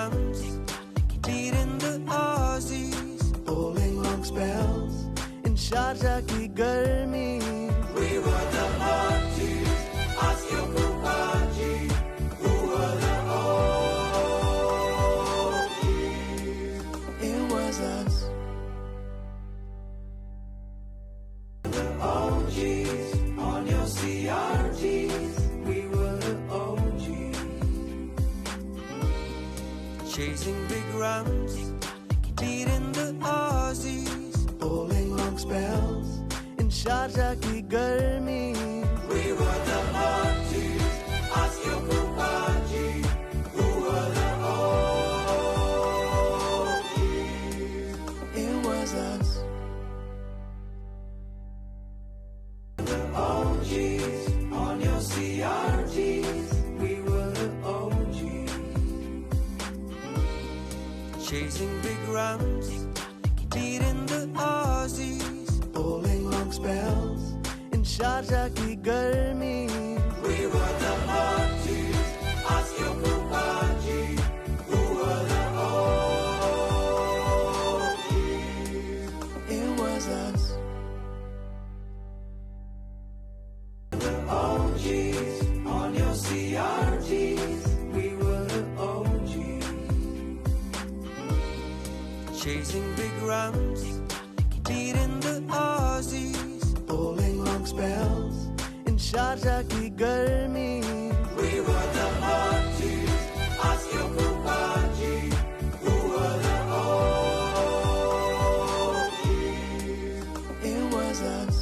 drums, beating the Aussies, pulling long spells in Sharjah ki garmi. We were the Aussies, ask your Kupaji, who were the OGs. It was us, the OGs on your CRTs. We were the OGs, chasing big rounds, beating the Aussies, pulling long spells in Sharjah ki garmi. We were the Aussies, ask your Kupaji, who were the OGs. It was us, the OGs on your CRTs. We were the OGs, chasing big rounds, beating the Aussies, pulling long spells in Sharjah ki garmi. We were the Aussies, ask your Kupaji, who were the OGs. It was us, the OGs on your CRTs. We were the OGs, chasing big rounds, beating the Aussies, pulling long spells in Sharjah ki garmi. We were the Aussies, ask your Kupaji, who were the OGs. It was us.